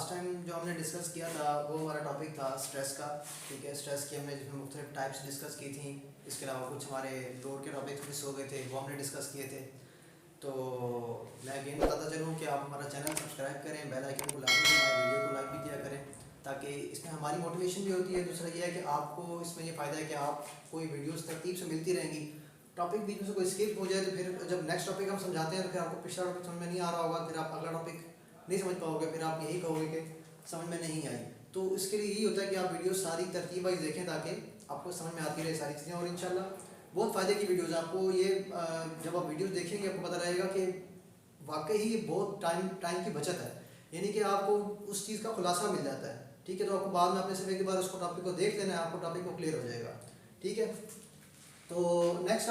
Last time जो हमने discuss किया था वो हमारा टॉपिक था स्ट्रेस का। ठीक है, स्ट्रेस की हमने जिसमें मुख्तलिफ टाइप्स डिस्कस की थी। इसके अलावा कुछ हमारे लोड के टॉपिक्स मिस हो गए थे, वो हमने डिस्कस किए थे। तो मैं अगेन बताता चलूँ कि आप हमारा चैनल सब्सक्राइब करें, बेल आइकन को लाइक करें, हमारे वीडियो को लाइक भी किया करें, ताकि इसमें हमारी मोटिवेशन भी होती है। दूसरा ये है कि आपको इसमें ये फ़ायदा है कि आप कोई वीडियोस तरतीब से मिलती रहेंगी। टॉपिक बीच में से कोई स्किप हो जाए तो फिर जब नेक्स्ट टॉपिक हम समझाते हैं तो फिर आपको पिछला टॉपिक समझ में नहीं आ रहा होगा, फिर आप अगला टॉपिक नहीं समझ पाओगे, फिर आप यही कहोगे कि समझ में नहीं आई। तो इसके लिए यही होता है कि आप वीडियो सारी तरतीब वाइज देखें ताकि आपको समझ में आती रहे सारी चीज़ें। और इंशाल्लाह बहुत फ़ायदे की वीडियोज़ आपको ये जब आप वीडियोज़ देखेंगे आपको पता रहेगा कि वाकई ही बहुत टाइम की बचत है, यानी कि आपको उस चीज़ का खुलासा मिल जाता है। ठीक है, तो आपको बाद में अपने सिर्फ एक बार उसको टॉपिक को देख लेना है, आपको टॉपिक को क्लियर हो जाएगा। ठीक है, तो नेक्स्ट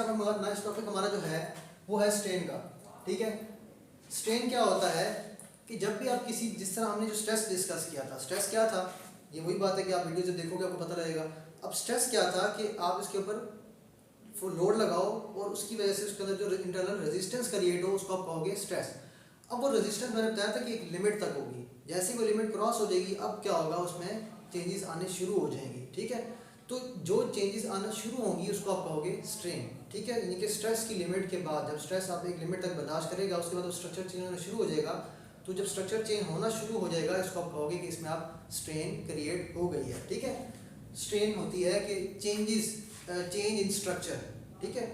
टॉपिक हमारा जो है वो है स्ट्रेन का। ठीक है, स्ट्रेन क्या होता है कि जब भी आप किसी, जिस तरह हमने जो स्ट्रेस डिस्कस किया था, स्ट्रेस क्या था, ये वही बात है कि आप वीडियो जब देखोगे आपको पता रहेगा। अब स्ट्रेस क्या था कि आप इसके ऊपर लोड लगाओ और उसकी वजह से उसके अंदर जो इंटरनल रेजिस्टेंस क्रिएट हो उसको आप कहोगे स्ट्रेस। अब वो रेजिस्टेंस मैंने बताया था कि एक लिमिट तक होगी, जैसे ही वो लिमिट क्रॉस हो जाएगी अब क्या होगा, उसमें चेंजेस आने शुरू हो जाएंगी। ठीक है, तो जो चेंजेस आना शुरू होंगी उसको आप कहोगे स्ट्रेन। ठीक है, यानी कि स्ट्रेस की लिमिट के बाद, जब स्ट्रेस आप एक लिमिट तक बर्दाश्त करेगा उसके बाद स्ट्रक्चर चेंज होना शुरू हो जाएगा। तो जब स्ट्रक्चर चेंज होना शुरू हो जाएगा इसको आप कहोगे कि इसमें आप स्ट्रेन क्रिएट हो गई है। ठीक है, स्ट्रेन होती है कि चेंज इन स्ट्रक्चर। ठीक है,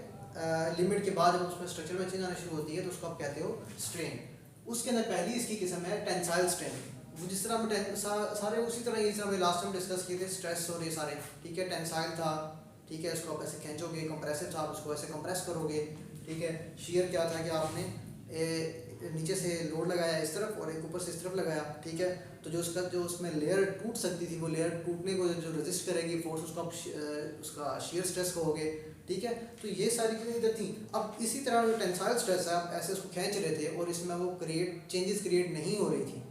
लिमिट के बाद जब उसमें स्ट्रक्चर में चेंज आना शुरू होती है तो उसको आप कहते हो स्ट्रेन। उसके अंदर पहली इसकी किस्म है टेंसाइल स्ट्रेन। वो जिस तरह हम सारे उसी तरह जैसे हमने लास्ट टाइम डिस्कस किए थे स्ट्रेस और ये सारे। ठीक है, टेंसाइल था, ठीक है, इसको आप ऐसे खींचोगे, कंप्रेसिव था, आप उसको ऐसे कंप्रेस करोगे। ठीक है, शियर क्या था कि आपने नीचे से लोड लगाया इस तरफ और एक ऊपर से इस तरफ लगाया। ठीक है, तो जो उसमें लेयर टूट सकती थी वो लेयर टूटने को जो रेजिस्ट करेगी फोर्स, उसको आप उसका शियर स्ट्रेस कहोगे। ठीक है, तो ये सारी चीज़ें इधर थी। अब इसी तरह जो टेंसाइल स्ट्रेस है, आप ऐसे उसको खींच रहे थे और इसमें वो चेंजेस क्रिएट नहीं हो रही थी।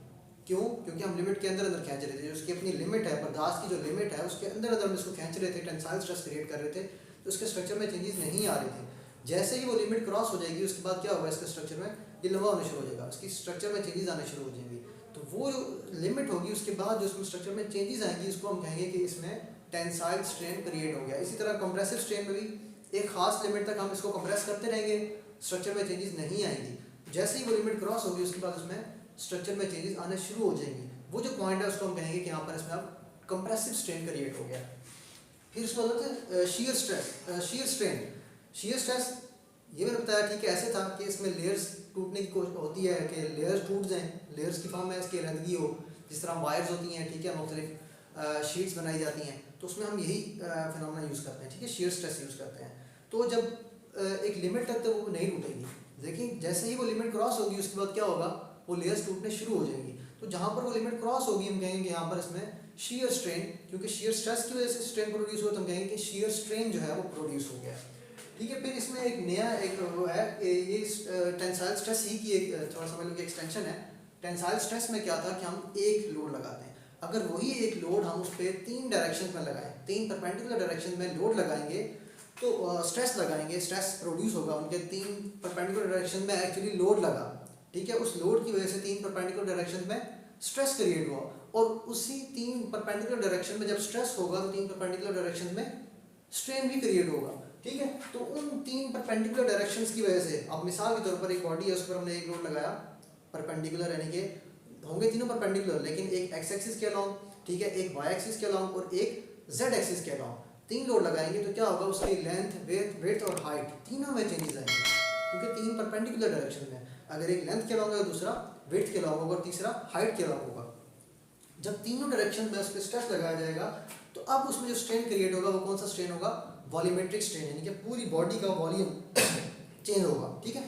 क्यों? क्योंकि हम लिमिट के अंदर अंदर खींच रहे थे, जो उसकी अपनी लिमिट है, बर्दाश्त की जो लिमिट है उसके अंदर अंदर हम इसको खींच रहे थे, टेंसाइल स्ट्रेस क्रिएट कर रहे थे, तो उसके स्ट्रक्चर में चेंजेस नहीं आ रहे थे। जैसे ही वो लिमिट क्रॉस हो जाएगी उसके बाद क्या होगा, इसके स्ट्रक्चर में ये लंबा होना शुरू हो जाएगा, उसकी स्ट्रक्चर में चेंजेस आने शुरू हो जाएंगे। तो वो जो लिमिट होगी उसके बाद जो उसमें स्ट्रक्चर में चेंजेस आएंगी उसको हम कहेंगे कि इसमें टेंसाइल स्ट्रेन क्रिएट हो गया। इसी तरह कंप्रेसिव स्ट्रेन में भी एक खास लिमिट तक हम इसको कंप्रेस करते रहेंगे, स्ट्रक्चर में चेंजेस नहीं आएंगी। जैसे ही वो लिमिट क्रॉस होगी उसके बाद उसमें स्ट्रक्चर में चेंजेस आने शुरू हो जाएंगे। वो जो पॉइंट है उसको हम कहेंगे कि यहाँ पर इसमें अब कंप्रेसिव स्ट्रेन क्रिएट हो गया। फिर उसको होता है शीयर स्ट्रेन। शीयर स्ट्रेस ये मैंने बताया ठीक है, ऐसे था कि इसमें लेयर्स टूटने की कोशिश होती है कि लेयर्स टूट जाएं, लेयर्स की फॉर्म में इसकी अलहदगी हो, जिस तरह वायर्स होती हैं। ठीक है, मुख्तलिफ शीट्स बनाई जाती हैं, तो उसमें हम यही फिनोमेना यूज़ करते हैं। ठीक है, शीयर स्ट्रेस यूज़ करते हैं। तो जब एक लिमिट तक तो वो नहीं टूटेगी, लेकिन जैसे ही वो लिमिट क्रॉस होगी उसके बाद क्या होगा, वो लेयर्स टूटने शुरू हो जाएंगी। तो जहाँ पर वो लिमिट क्रॉस होगी हम कहेंगे यहाँ पर इसमें शीयर स्ट्रेन, क्योंकि शीयर स्ट्रेस की वजह से स्ट्रेन प्रोड्यूस हुआ, तो हम कहेंगे कि शीयर स्ट्रेन जो है वो प्रोड्यूस हो गया। ठीक है, फिर इसमें एक नया एक वो है, ये टेंसाइल स्ट्रेस ही की एक थोड़ा समझ लो कि एक्सटेंशन है। टेंसाइल स्ट्रेस में क्या था कि हम एक लोड लगाते हैं, अगर वही एक लोड हम उस पर 3 डायरेक्शन में लगाएं, 3 परपेंडिकुलर डायरेक्शन में लोड लगाएंगे तो स्ट्रेस लगाएंगे, स्ट्रेस प्रोड्यूस होगा उनके 3 परपेंडिकुलर डायरेक्शन में। एक्चुअली लोड लगा, ठीक है, उस लोड की वजह से 3 परपेंडिकुलर डायरेक्शन में स्ट्रेस क्रिएट हुआ, और उसी 3 परपेंडिकुलर डायरेक्शन में जब स्ट्रेस होगा तो 3 परपेंडिकुलर डायरेक्शन में स्ट्रेन भी क्रिएट होगा। ठीक है, तो उन 3 परपेंडिकुलर डायरेक्शंस की वजह से, अब मिसाल के तौर पर एक बॉडी है उस पर हमने एक लोड लगाया परपेंडिकुलर, यानी कि होंगे तीनों परपेंडिकुलर, लेकिन एक एक्स एक्सिस के अलोंग, ठीक है, एक वाई एक्सिस के अलोंग और एक जेड एक्सिस के अलोंग 3 लोड लगाएंगे तो क्या होगा, उसकी लेंथ, विड्थ और हाइट तीनों में चेंजेस आएंगे, क्योंकि 3 परपेंडिकुलर डायरेक्शन में। अगर एक लेंथ के अलोंग है, दूसरा विड्थ के अलोंग होगा और तीसरा हाइट के अलोंग होगा। जब तीनों डायरेक्शन में उस पर स्ट्रेस लगाया जाएगा तो अब उसमें जो स्ट्रेन क्रिएट होगा वो कौन सा स्ट्रेन होगा, वॉल्यूमेट्रिक स्ट्रेन, यानी कि पूरी बॉडी का वॉल्यूम चेंज होगा। ठीक है,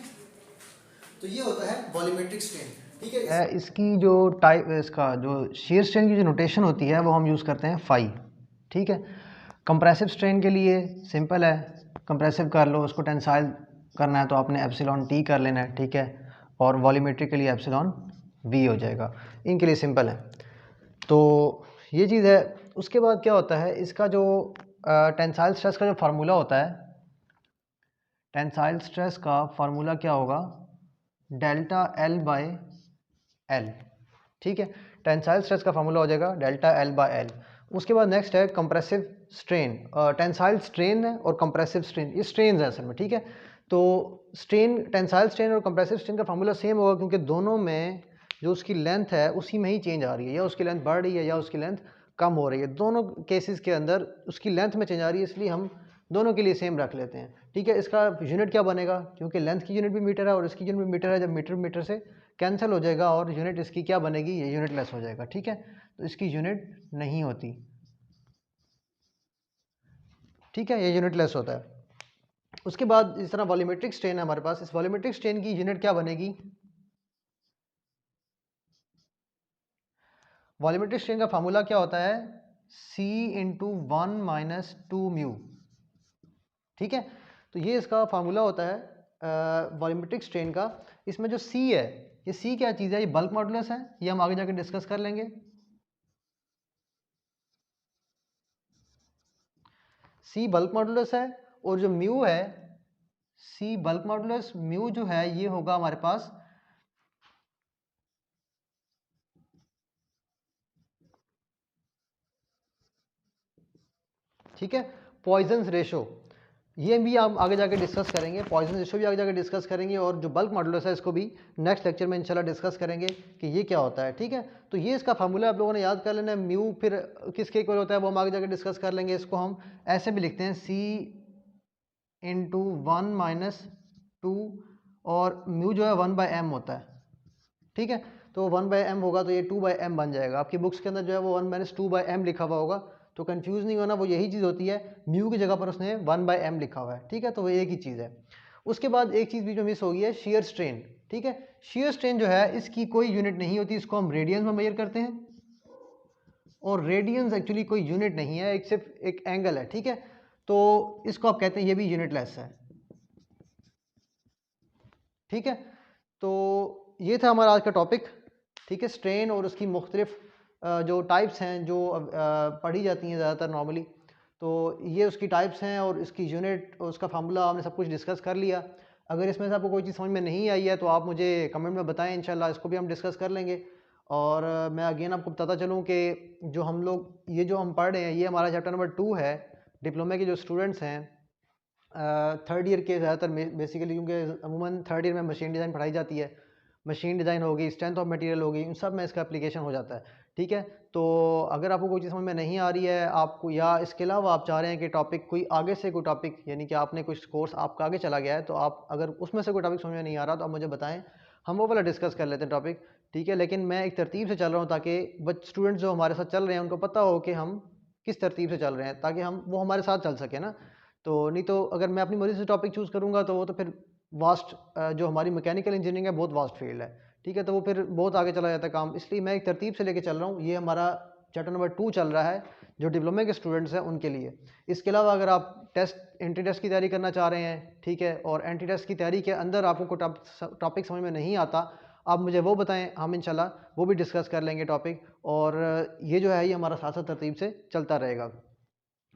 तो ये होता है वॉल्यूमेट्रिक स्ट्रेन। ठीक है, इसकी जो टाइप, इसका जो शीयर स्ट्रेन की जो नोटेशन होती है वो हम यूज़ करते हैं फाई। ठीक है, कंप्रेसिव स्ट्रेन के लिए सिंपल है, कंप्रेसिव कर लो, उसको टेंसाइल करना है तो आपने एप्सिलॉन टी कर लेना है। ठीक है, और वॉल्यूमेट्रिक के लिए एप्सिलॉन वी हो जाएगा। इनके लिए सिंपल है, तो ये चीज़ है। उसके बाद क्या होता है, इसका जो टेंसाइल स्ट्रेस का जो फार्मूला होता है, टेंसाइल स्ट्रेस का फार्मूला क्या होगा, डेल्टा एल बाय एल। ठीक है, टेंसाइल स्ट्रेस का फार्मूला हो जाएगा डेल्टा एल बाय एल। उसके बाद नेक्स्ट है कंप्रेसिव स्ट्रेन। टेंसाइल स्ट्रेन है और कंप्रेसिव स्ट्रेन, ये स्ट्रेन है असल में, ठीक है। तो स्ट्रेन, टेंसाइल स्ट्रेन और कंप्रेसिव स्ट्रेन का फार्मूला सेम होगा, क्योंकि दोनों में जो उसकी लेंथ है उसी में ही चेंज आ रही है, या उसकी लेंथ बढ़ रही है या उसकी लेंथ कम हो रही है। दोनों केसेस के अंदर उसकी लेंथ में चेंज आ रही है, इसलिए हम दोनों के लिए सेम रख लेते हैं, ठीक है। इसका यूनिट क्या बनेगा, क्योंकि लेंथ की यूनिट भी मीटर है और इसकी यूनिट भी मीटर है, जब मीटर मीटर से कैंसिल हो जाएगा और यूनिट इसकी क्या बनेगी, ये यूनिट लेस हो जाएगा, ठीक है। तो इसकी यूनिट नहीं होती, ठीक है, ये यूनिट लेस होता है। उसके बाद इस तरह वॉल्यूमेट्रिक स्ट्रेन है हमारे पास, इस वॉल्यूमेट्रिक स्ट्रेन की यूनिट क्या बनेगी, वॉल्यूमेट्रिक स्ट्रेन का फार्मूला क्या होता है, C इंटू 1 माइनस 2 म्यू, ठीक है। तो ये इसका फार्मूला होता है वॉल्यूमेट्रिक स्ट्रेन का। इसमें जो C है, ये C क्या चीज़ है, ये बल्क मॉडुलस है, ये हम आगे जाकर डिस्कस कर लेंगे। C बल्क मॉडुलस है, और जो म्यू है, C बल्क मॉडुलस, म्यू जो है ये होगा हमारे पास, ठीक है, पॉइजन्स रेशो, ये भी हम आगे जाके डिस्कस करेंगे, पॉइजन रेशो भी आगे जाके डिस्कस करेंगे, और जो बल्क मॉडुलस है इसको भी नेक्स्ट लेक्चर में इंशाल्लाह डिस्कस करेंगे कि ये क्या होता है, ठीक है। तो ये इसका फार्मूला आप लोगों ने याद कर लेना है। म्यू फिर किसके इक्वल होता है वो हम आगे जाके डिस्कस कर लेंगे। इसको हम ऐसे भी लिखते हैं, C इंटू 1 माइनस 2, और म्यू जो है 1/m होता है, ठीक है। तो 1/m होगा तो ये 2/m बन जाएगा। आपकी बुक्स के अंदर जो है वो 1 माइनस 2/m लिखा हुआ होगा, तो कंफ्यूज नहीं होना, वो यही चीज़ होती है, म्यू की जगह पर उसने 1/m लिखा हुआ है, ठीक है। तो वो एक ही चीज़ है। उसके बाद एक चीज़ भी जो मिस हो गई है, शेयर स्ट्रेन, ठीक है। शेयर स्ट्रेन जो है इसकी कोई यूनिट नहीं होती, इसको हम रेडियंस में मेजर करते हैं, और रेडियंस एक्चुअली कोई यूनिट नहीं है, एक सिर्फ एक एंगल है, ठीक है। तो इसको आप कहते हैं ये भी यूनिटलेस है, ठीक है। तो ये था हमारा आज का टॉपिक, ठीक है। स्ट्रेन और उसकी मुख्तलिफ जो टाइप्स हैं जो पढ़ी जाती हैं ज़्यादातर नॉर्मली, तो ये उसकी टाइप्स हैं, और इसकी यूनिट और उसका फार्मूला हमने सब कुछ डिस्कस कर लिया। अगर इसमें से आपको कोई चीज़ समझ में नहीं आई है तो आप मुझे कमेंट में बताएं, इंशाल्लाह इसको भी हम डिस्कस कर लेंगे। और मैं अगेन आपको बताता चलूँ कि जो हम लोग ये जो हम पढ़ रहे हैं, ये हमारा चैप्टर नंबर 2 है। डिप्लोमा के जो स्टूडेंट्स हैं थर्ड ईयर के ज़्यादातर बेसिकली, क्योंकि अमूमन थर्ड ईयर में मशीन डिज़ाइन पढ़ाई जाती है, मशीन डिज़ाइन हो गई, स्ट्रेंथ ऑफ मटेरियल हो गई, इन सब में इसका एप्लीकेशन हो जाता है, ठीक है। तो अगर आपको कोई चीज़ समझ में नहीं आ रही है आपको, या इसके अलावा आप चाह रहे हैं कि टॉपिक कोई आगे से कोई टॉपिक, यानी कि आपने कुछ कोर्स आपका आगे चला गया है, तो आप अगर उसमें से कोई टॉपिक समझ में नहीं आ रहा तो आप मुझे बताएं, हम वो वाला डिस्कस कर लेते हैं टॉपिक, ठीक है। लेकिन मैं एक तरतीब से चल रहा हूँ ताकि स्टूडेंट्स जो हमारे साथ चल रहे हैं उनको पता हो कि हम किस तरतीब से चल रहे हैं, ताकि हम वो हमारे साथ चल सके ना। तो नहीं तो अगर मैं अपनी मर्ज़ी से टॉपिक चूज़ करूँगा तो वो तो फिर वास्ट, जो हमारी मैकेनिकल इंजीनियरिंग है बहुत वास्ट फील्ड है, ठीक है। तो वो फिर बहुत आगे चला जाता है काम, इसलिए मैं एक तरतीब से लेके चल रहा हूँ। ये हमारा चैप्टर नंबर 2 चल रहा है जो डिप्लोमा के स्टूडेंट्स हैं उनके लिए। इसके अलावा अगर आप टेस्ट एंट्री टेस्ट की तैयारी करना चाह रहे हैं, ठीक है, और एंट्री टेस्ट की तैयारी के अंदर आपको कोई टॉपिक समझ में नहीं आता, आप मुझे वो बताएं, हम इंशाल्लाह वो भी डिस्कस कर लेंगे टॉपिक। और ये जो है ये हमारा साथ साथ तरतीब से चलता रहेगा।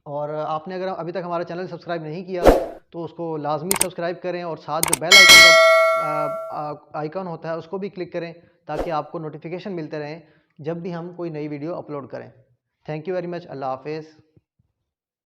और आपने अगर अभी तक हमारा चैनल सब्सक्राइब नहीं किया तो उसको लाजमी सब्सक्राइब करें, और साथ जो बेल आइकन का आइकन होता है उसको भी क्लिक करें, ताकि आपको नोटिफिकेशन मिलते रहें जब भी हम कोई नई वीडियो अपलोड करें। Thank you very much. अल्लाह हाफिज़।